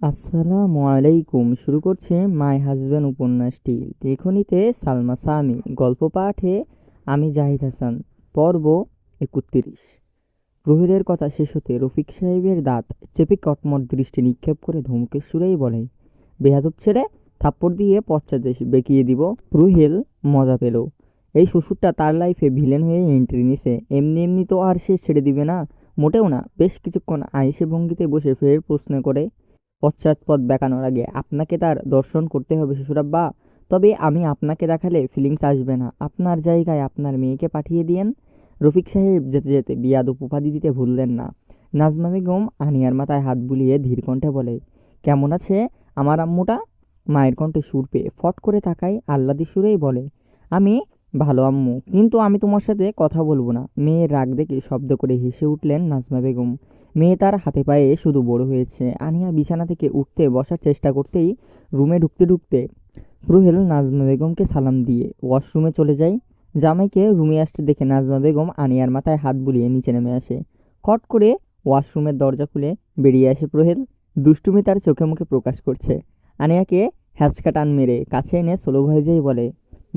আসসালামু আলাইকুম। শুরু করছে মাই হাজব্যান্ড উপন্যাসটি। লেখনীতে সালমা সামি, গল্প পাঠে আমি জাহিদ হাসান। পর্ব ৩১। প্রহীরের কথা শেষ হতে রফিক সাহেবের দাঁত চেপে কটমট দৃষ্টি নিক্ষেপ করে ধমকের সুরেই বলে, বেয়াদব ছেড়ে থাপ্পড় দিয়ে পশ্চাতে বেঁকিয়ে দিব। প্রহেল মজা পেল। এই শ্বশুরটা তার লাইফে ভিলেন হয়ে এন্ট্রি নিছে। এমনি এমনি তো আর সে ছেড়ে দিবে না, মোটেও না। বেশ কিছুক্ষণ আইসে ভঙ্গিতে বসে ফের প্রশ্ন করে, পশ্চাৎপদ বেঁকানোর আগে আপনাকে তার দর্শন করতে হবে শ্বশুরাব্বা। তবে আমি আপনাকে দেখালে ফিলিংস আসবে না। আপনার জায়গায় আপনার মেয়েকে পাঠিয়ে দিয়েন। রফিক সাহেব যেতে যেতে বিয়াদব উপাধি দিতে ভুললেন না। নাজমা বেগম আনিয়ার মাথায় হাত বুলিয়ে ধীর কণ্ঠে বলে, কেমন আছে আমার আম্মুটা? মায়ের কণ্ঠে সুর পেয়ে ফট করে তাকায় আহ্লাদি সুরেই বলে, আমি ভালো আম্মু, কিন্তু আমি তোমার সাথে কথা বলবো না। মেয়ের রাগ দেখে শব্দ করে হেসে উঠলেন নাজমা বেগম। মেয়ে তার হাতে পায়ে শুধু বড় হয়েছে। আনিয়া বিছানা থেকে উঠতে বসার চেষ্টা করতেই রুমে ঢুকতে ঢুকতে রুহেল নাজমা বেগমকে সালাম দিয়ে ওয়াশরুমে চলে যায়। জামাইকে রুমে আসতে দেখে নাজমা বেগম আনিয়ার মাথায় হাত বুলিয়ে নিচে নেমে আসে। খট করে ওয়াশরুমের দরজা খুলে বেরিয়ে আসে প্রহেল। দুষ্টুমি তার চোখে মুখে প্রকাশ করছে। আনিয়াকে হ্যাঁচকা টান মেরে কাছে এনে সোলো ভয়েজেই বলে,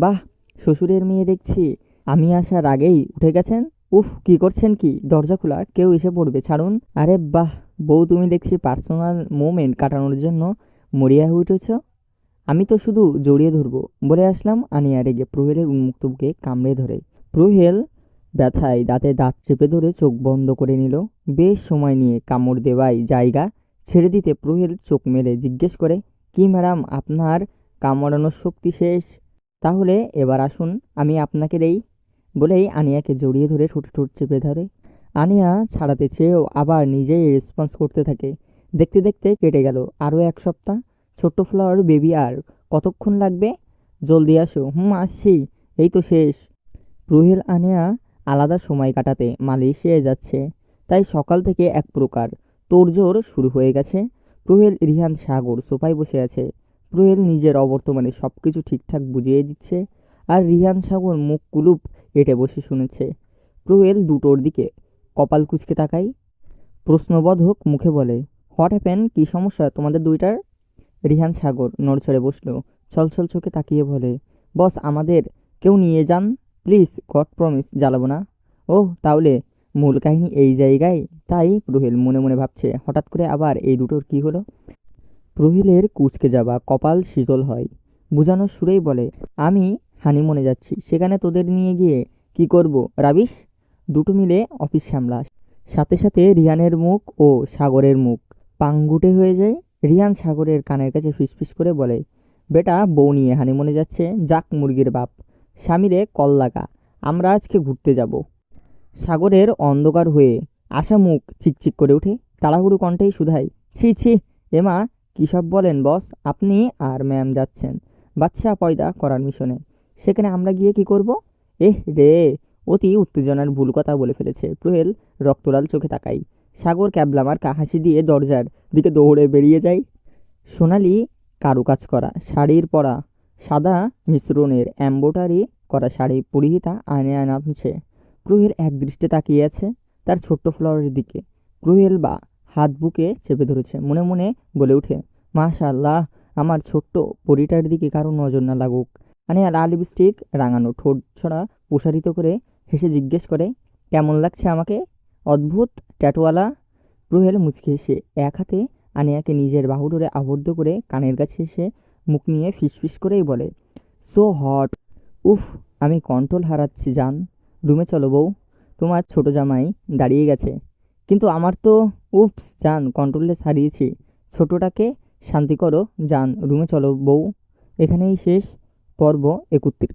বাহ, শ্বশুরের মেয়ে দেখছি। আমি আসার আগেই উঠে গেছেন। উফ, কি করছেন কি? দরজা খোলা, কেউ এসে পড়বে, ছাড়ুন। আরে বাহ বউ, তুমি দেখছি পার্সোনাল মোমেন্ট কাটানোর জন্য মরিয়া হয়ে উঠেছ। আমি তো শুধু জড়িয়ে ধরবো বলে আসলাম। আনিয়া রেগে প্রহেলের উন্মুক্ত বুকে কামড়ে ধরে। প্রহেল ব্যথায় দাঁতে দাঁত চেপে ধরে চোখ বন্ধ করে নিল। বেশ সময় নিয়ে কামড় দেওয়াই জায়গা ছেড়ে দিতে প্রহেল চোখ মেলে জিজ্ঞেস করে, কি ম্যাডাম, আপনার কামড়ানোর শক্তি শেষ? তাহলে এবার আসুন, আমি আপনাকে দেই। বলেই আনিয়াকে জড়িয়ে ধরে ঠোঁটে ঠোঁট চেপে ধরে। আনিয়া ছাড়াতে চেয়েও আবার নিজেই রেসপন্স করতে থাকে। দেখতে দেখতে কেটে গেল আরও ১ সপ্তাহ। ছোট্ট ফ্লাওয়ার বেবি, আর কতক্ষণ লাগবে? জলদি আসো। আসছি, এই তো শেষ। রুহেল আনিয়া আলাদা সময় কাটাতে মালয়েশিয়ায় যাচ্ছে, তাই সকাল থেকে এক প্রকার তোড়জোড় শুরু হয়ে গেছে। প্রহেল, রিহান, সাগর সোফায় বসে আছে। প্রহেল নিজের অবর্তমানে সবকিছু ঠিকঠাক বুঝিয়ে দিচ্ছে, আর রিহান সাগর মুখ কুলুপ এঁটে বসে শুনেছে। প্রহেল দুটোর দিকে কপাল কুঁচকে তাকায়, প্রশ্নবোধক মুখে বলে, হোয়াট হ্যাপেন? কি সমস্যা তোমাদের দুইটার? রিহান সাগর নড়চড়ে বসলো, ছলছল চোখে তাকিয়ে বলে, বস, আমাদের কেউ নিয়ে যান প্লিজ, গড প্রমিস জ্বালাবো না। ওহ, তাহলে মূল কাহিনী এই জায়গায়? তাই প্রহেল মনে মনে ভাবছে, হঠাৎ করে আবার এই দুটোর কি হলো। প্রহেলের কুঁচকে যাওয়া কপাল শীতল হয়। বুঝানোর সুরেই বলে, আমি হানিমুনে যাচ্ছি, সেখানে তোদের নিয়ে গিয়ে কি করব রাবিশ? দুটো মিলে অফিস সামলাস। সাথে সাথে রিয়ানের মুখ ও সাগরের মুখ পাংগুটে হয়ে যায়। রিয়ান সাগরের কানের কাছে ফিসফিস করে বলে, বেটা বউ নিয়ে হানিমুনে যাচ্ছে, যাক মুরগির বাপ। স্বামীরে কল লাগা, আমরা আজকে ঘুরতে যাব। সাগরের অন্ধকার হয়ে আসা মুখ চিকচিক করে ওঠে, তাড়াহুড়ো কণ্ঠেই শুধায়, ছি ছি, এমা কী সব বলেন বস? আপনি আর ম্যাম যাচ্ছেন বাচ্চা পয়দা করার মিশনে, সেখানে আমরা গিয়ে কি করব? এহ রে, অতি উত্তেজনার ভুল কথা বলে ফেলেছে। প্রহেল রক্তলাল চোখে তাকাই। সাগর ক্যাবলা মার্কা হাসি দিয়ে দরজার দিকে দৌড়ে বেরিয়ে যায়। সোনালি কারুকাজ করা শাড়ির পরা, সাদা মিশ্রণের এম্ব্রয়ডারি করা শাড়ি পরিহিতা আয়নায় নামছে। প্রহেল একদৃষ্টে তাকিয়ে আছে তার ছোট্ট ফ্লাওয়ারের দিকে। প্রহেল বা হাত বুকে চেপে ধরেছে, মনে মনে বলে ওঠে, মাশাআল্লাহ, আমার ছোট্ট পরিটার দিকে কারো নজর না লাগুক। আনিয়া লাল লিপস্টিক রাঙানো ঠোঁট ছড়া প্রসারিত করে হেসে জিজ্ঞেস করে, কেমন লাগছে আমাকে? অদ্ভুত ট্যাটুয়ালা। প্রহেল মুচকি হেসে এক হাতে আনিয়াকে নিজের বাহু ধরে আবদ্ধ করে কানের কাছে এসে মুখ নিয়ে ফিসফিস করেই বলে, সো হট। উফ, আমি কন্ট্রোল হারাচ্ছি জান। রুমে চলো বউ, তোমার ছোট জামাই দাঁড়িয়ে গেছে। কিন্তু আমার তো, উপস জান, কন্ট্রোললেস হারিয়েছি। ছোটটাকে শান্তি করো জান, রুমে চলো বউ। এখানেই শেষ পর্ব ৩১।